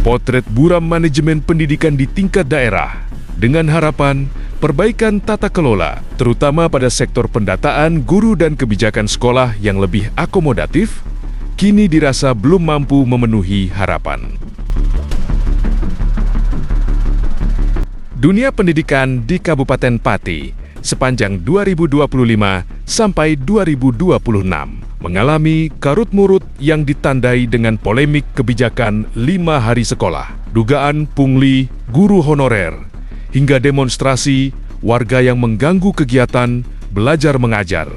Potret buram manajemen pendidikan di tingkat daerah dengan harapan perbaikan tata kelola, terutama pada sektor pendataan guru dan kebijakan sekolah yang lebih akomodatif, kini dirasa belum mampu memenuhi harapan. Dunia pendidikan di Kabupaten Pati sepanjang 2025 sampai 2026 mengalami karut-murut yang ditandai dengan polemik kebijakan 5 hari sekolah, dugaan pungli guru honorer, hingga demonstrasi warga yang mengganggu kegiatan belajar mengajar.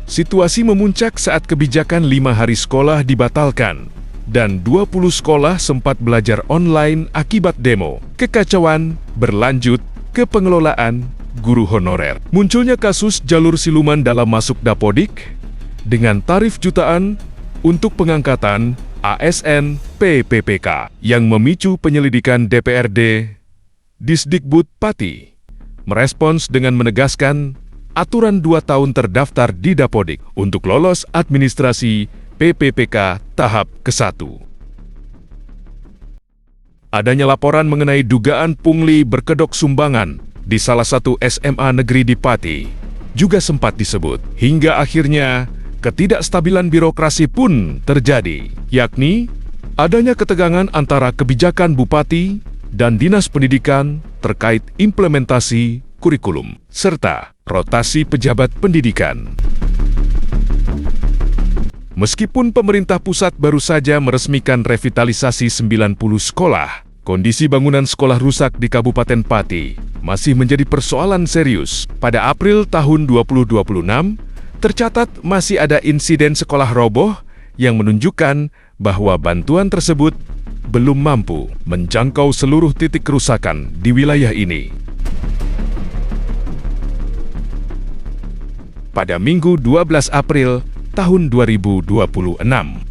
Situasi memuncak saat kebijakan 5 hari sekolah dibatalkan dan 20 sekolah sempat belajar online akibat demo. Kekacauan berlanjut ke pengelolaan guru honorer. Munculnya kasus jalur siluman dalam masuk Dapodik dengan tarif jutaan untuk pengangkatan ASN PPPK yang memicu penyelidikan DPRD Disdikbud Pati. Merespons dengan menegaskan aturan 2 tahun terdaftar di Dapodik untuk lolos administrasi PPPK tahap ke-1. Adanya laporan mengenai dugaan pungli berkedok sumbangan di salah satu SMA negeri di Pati juga sempat disebut. Hingga akhirnya ketidakstabilan birokrasi pun terjadi, yakni adanya ketegangan antara kebijakan Bupati dan Dinas Pendidikan terkait implementasi kurikulum, serta rotasi pejabat pendidikan. Meskipun pemerintah pusat baru saja meresmikan revitalisasi 90 sekolah, kondisi bangunan sekolah rusak di Kabupaten Pati masih menjadi persoalan serius. Pada April tahun 2026, tercatat masih ada insiden sekolah roboh yang menunjukkan bahwa bantuan tersebut belum mampu menjangkau seluruh titik kerusakan di wilayah ini. Pada Minggu 12 April tahun 2026,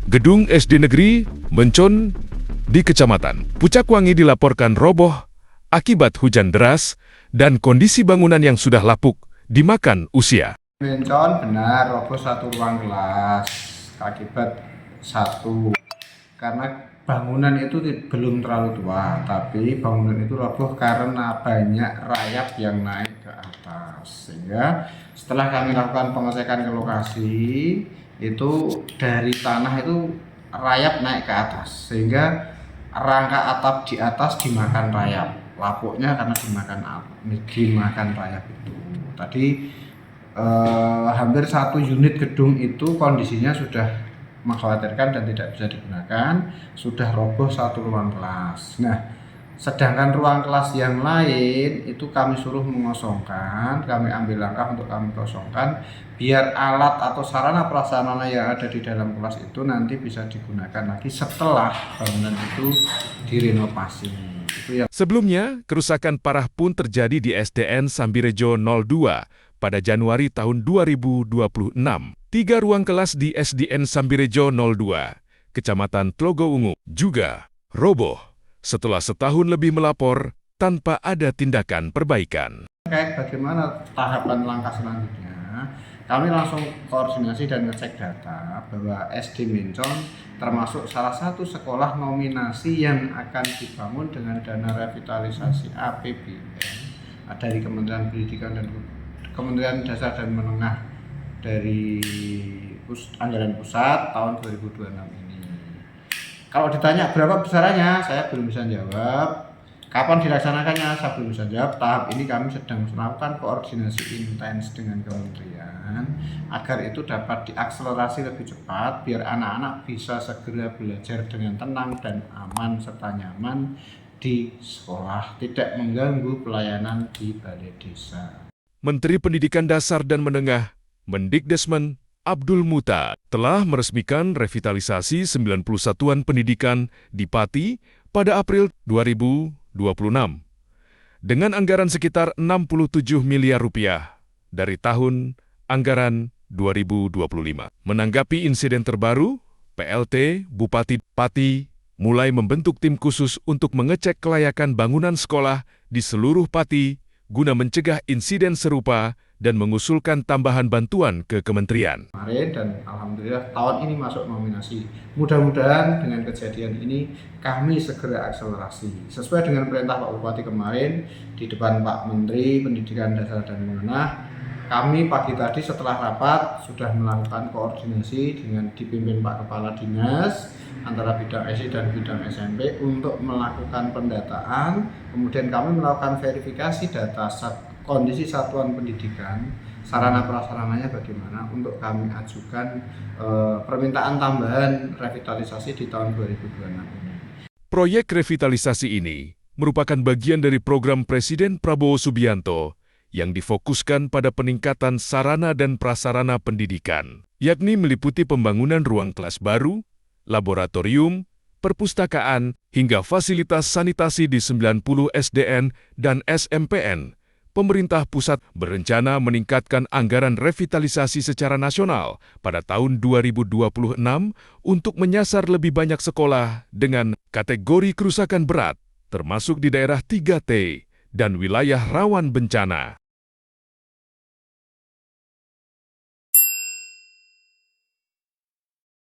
gedung SD Negeri Mencon di Kecamatan Pucakwangi dilaporkan roboh akibat hujan deras dan kondisi bangunan yang sudah lapuk dimakan usia. Mencon benar roboh 1 ruang kelas akibat 1, karena bangunan itu belum terlalu tua, tapi bangunan itu roboh karena banyak rayap yang naik ke atas. Sehingga setelah kami lakukan pengecekan ke lokasi, itu dari tanah itu rayap naik ke atas, sehingga rangka atap di atas dimakan rayap. Lapuknya karena dimakan rayap itu. Tadi hampir 1 unit gedung itu kondisinya sudah mengkhawatirkan dan tidak bisa digunakan, sudah roboh 1 ruang kelas. Nah, sedangkan ruang kelas yang lain itu kami suruh mengosongkan, kami ambil langkah untuk kami kosongkan, biar alat atau sarana prasarana yang ada di dalam kelas itu nanti bisa digunakan lagi setelah bangunan itu direnovasi. Sebelumnya, kerusakan parah pun terjadi di SDN Sambirejo 02 pada Januari tahun 2026. 3 ruang kelas di SDN Sambirejo 02, Kecamatan Tlogoungu, juga roboh setelah setahun lebih melapor tanpa ada tindakan perbaikan. Terkait bagaimana tahapan langkah selanjutnya, kami langsung koordinasi dan ngecek data bahwa SD Mencon termasuk salah satu sekolah nominasi yang akan dibangun dengan dana revitalisasi APBN dari Kementerian Pendidikan dan Kementerian Dasar dan Menengah dari anggaran pusat tahun 2026 ini. Kalau ditanya berapa besarannya, saya belum bisa jawab. Kapan dilaksanakannya, saya belum bisa jawab. Tahap ini kami sedang melakukan koordinasi intens dengan kementerian agar itu dapat diakselerasi lebih cepat, biar anak-anak bisa segera belajar dengan tenang dan aman serta nyaman di sekolah, tidak mengganggu pelayanan di balai desa. Menteri Pendidikan Dasar dan Menengah, Mendikdesmen Abdul Muta, telah meresmikan revitalisasi 90 satuan pendidikan di Pati pada April 2026 dengan anggaran sekitar 67 miliar rupiah dari tahun anggaran 2025. Menanggapi insiden terbaru, PLT Bupati Pati mulai membentuk tim khusus untuk mengecek kelayakan bangunan sekolah di seluruh Pati guna mencegah insiden serupa dan mengusulkan tambahan bantuan ke kementerian. Kemarin dan alhamdulillah tahun ini masuk nominasi. Mudah-mudahan dengan kejadian ini kami segera akselerasi. Sesuai dengan perintah Pak Bupati kemarin di depan Pak Menteri Pendidikan Dasar dan Menengah, kami pagi tadi setelah rapat sudah melakukan koordinasi dengan dipimpin Pak Kepala Dinas antara bidang SD dan bidang SMP untuk melakukan pendataan. Kemudian kami melakukan verifikasi data kondisi satuan pendidikan, sarana prasarananya bagaimana untuk kami ajukan permintaan tambahan revitalisasi di tahun 2026 ini. Proyek revitalisasi ini merupakan bagian dari program Presiden Prabowo Subianto yang difokuskan pada peningkatan sarana dan prasarana pendidikan, yakni meliputi pembangunan ruang kelas baru, laboratorium, perpustakaan, hingga fasilitas sanitasi di 90 SDN dan SMPN. Pemerintah pusat berencana meningkatkan anggaran revitalisasi secara nasional pada tahun 2026 untuk menyasar lebih banyak sekolah dengan kategori kerusakan berat, termasuk di daerah 3T dan wilayah rawan bencana.